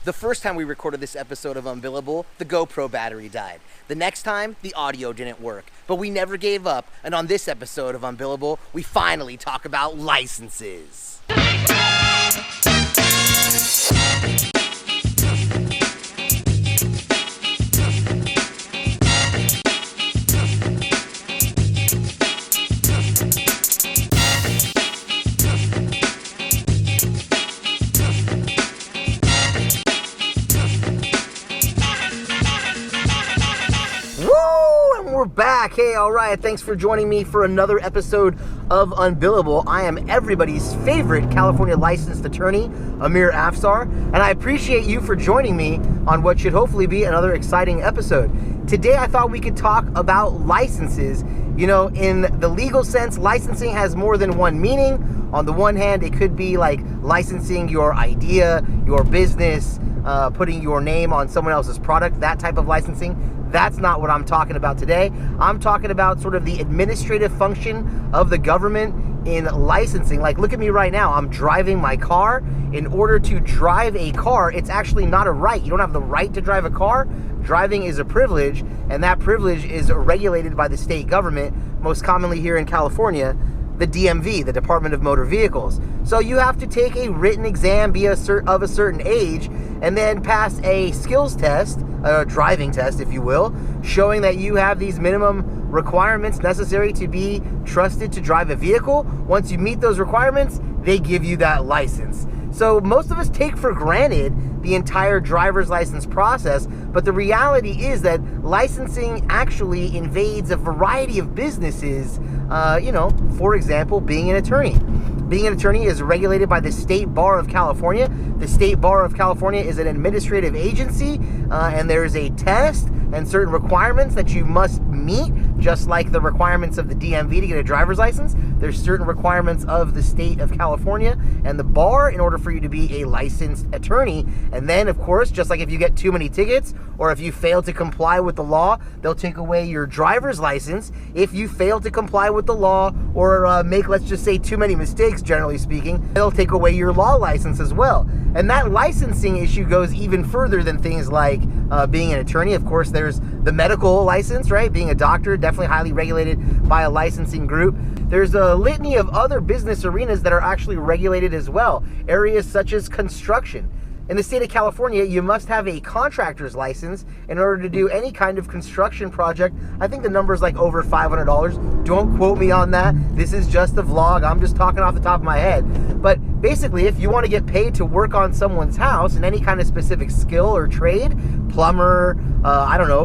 The first time we recorded this episode of Unbillable, the GoPro battery died. The next time, the audio didn't work. But we never gave up, and on this episode of Unbillable, we finally talk about licenses. We're back. Hey, all right. Thanks for joining me for another episode of Unbillable. I am everybody's favorite California licensed attorney, Amir Afsar, and I appreciate you for joining me on what should hopefully be another exciting episode. Today, I thought we could talk about licenses. You know, in the legal sense, licensing has more than one meaning. On the one hand, it could be like licensing your idea, your business, putting your name on someone else's product, that type of licensing. That's not what I'm talking about today. I'm talking about sort of the administrative function of the government in licensing. Like, look at me right now. I'm driving my car. In order to drive a car, it's actually not a right. You don't have the right to drive a car. Driving is a privilege, and that privilege is regulated by the state government, most commonly here in California, the DMV, the Department of Motor Vehicles. So you have to take a written exam, be of a certain age, and then pass a skills test, a driving test, if you will, showing that you have these minimum requirements necessary to be trusted to drive a vehicle. Once you meet those requirements, they give you that license. So most of us take for granted the entire driver's license process, but the reality is that licensing actually invades a variety of businesses. For example, being an attorney. Being an attorney is regulated by the State Bar of California. The State Bar of California is an administrative agency, and there's a test and certain requirements that you must meet, just like the requirements of the DMV to get a driver's license. There's certain requirements of the state of California and the bar in order for you to be a licensed attorney. And then, of course, just like if you get too many tickets or if you fail to comply with the law, they'll take away your driver's license. If you fail to comply with the law or make, let's just say, too many mistakes, generally speaking, they'll take away your law license as well. And that licensing issue goes even further than things like being an attorney. Of course, there's the medical license, right? Being a doctor, definitely highly regulated by a licensing group. There's a litany of other business arenas that are actually regulated as well. Areas such as construction. In the state of California, you must have a contractor's license in order to do any kind of construction project. I think the number is like over $500. Don't quote me on that. This is just a vlog. I'm just talking off the top of my head. But basically, if you want to get paid to work on someone's house in any kind of specific skill or trade, plumber,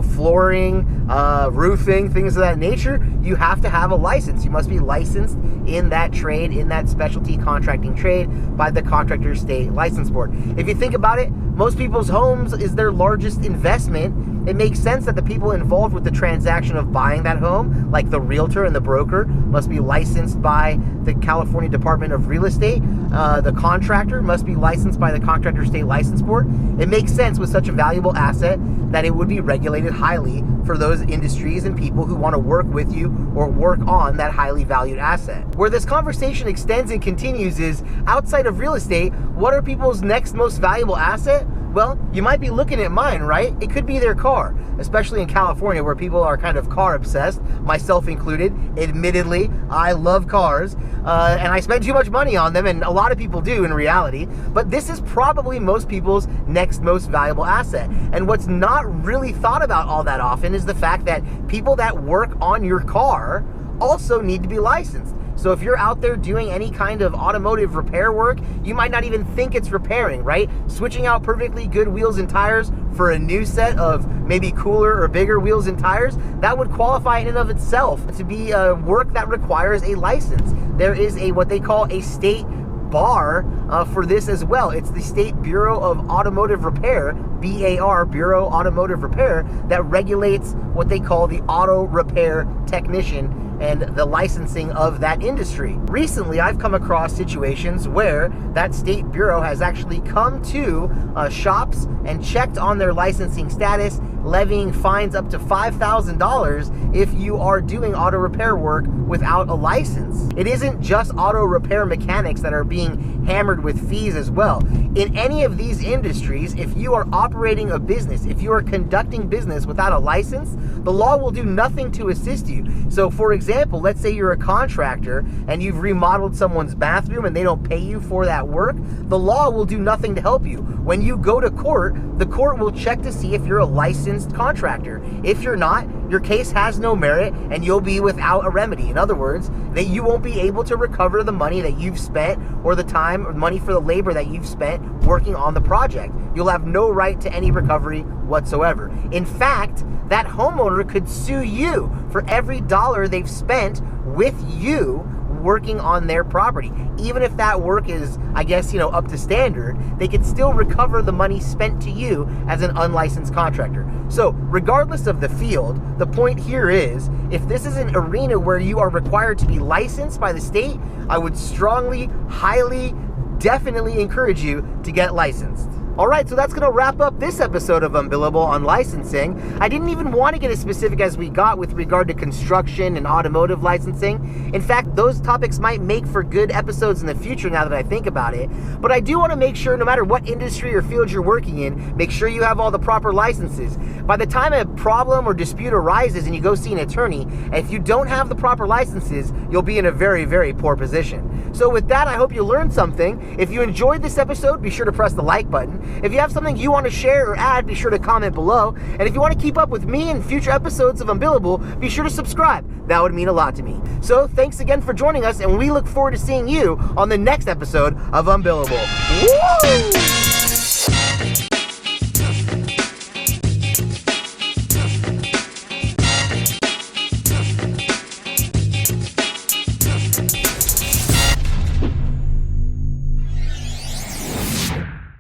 flooring, roofing, things of that nature, you have to have a license. You must be licensed in that trade, in that specialty contracting trade by the Contractor State License Board. If you think about it, most people's homes is their largest investment. It makes sense that the people involved with the transaction of buying that home, like the realtor and the broker, must be licensed by the California Department of Real Estate. The contractor must be licensed by the Contractor State License Board. It makes sense with such a valuable asset that it would be regulated highly for those industries and people who want to work with you or work on that highly valued asset. Where this conversation extends and continues is, outside of real estate, what are people's next most valuable asset? Well, you might be looking at mine, right? It could be their car, especially in California where people are kind of car obsessed, myself included. Admittedly, I love cars, and I spend too much money on them, and a lot of people do in reality, but this is probably most people's next most valuable asset. And what's not really thought about all that often is the fact that people that work on your car also need to be licensed. So if you're out there doing any kind of automotive repair work, you might not even think it's repairing, right? Switching out perfectly good wheels and tires for a new set of maybe cooler or bigger wheels and tires, that would qualify in and of itself to be work that requires a license. There is what they call a state bar for this as well. It's the State Bureau of Automotive Repair, BAR, Bureau Automotive Repair, that regulates what they call the auto repair technician and the licensing of that industry. Recently, I've come across situations where that state bureau has actually come to shops and checked on their licensing status, levying fines up to $5,000 if you are doing auto repair work without a license. It isn't just auto repair mechanics that are being hammered with fees as well. In any of these industries, if you are operating a business, if you are conducting business without a license, the law will do nothing to assist you. So for example, let's say you're a contractor and you've remodeled someone's bathroom and they don't pay you for that work, the law will do nothing to help you. When you go to court, the court will check to see if you're a licensed contractor. If you're not, your case has no merit and you'll be without a remedy. In other words, that you won't be able to recover the money that you've spent or the time or money for the labor that you've spent working on the project. You'll have no right to any recovery whatsoever. In fact, that homeowner could sue you for every dollar they've spent with you working on their property. Even if that work is, I guess, up to standard, they could still recover the money spent to you as an unlicensed contractor. So regardless of the field, the point here is, if this is an arena where you are required to be licensed by the state, I would strongly, highly, definitely encourage you to get licensed. All right, so that's going to wrap up this episode of Unbillable on licensing. I didn't even want to get as specific as we got with regard to construction and automotive licensing. In fact, those topics might make for good episodes in the future now that I think about it. But I do want to make sure, no matter what industry or field you're working in, make sure you have all the proper licenses. By the time a problem or dispute arises and you go see an attorney, if you don't have the proper licenses, you'll be in a very, very poor position. So with that, I hope you learned something. If you enjoyed this episode, be sure to press the like button. If you have something you want to share or add, be sure to comment below. And if you want to keep up with me and future episodes of Unbillable, be sure to subscribe. That would mean a lot to me. So thanks again for joining us, and we look forward to seeing you on the next episode of Unbillable. Woo!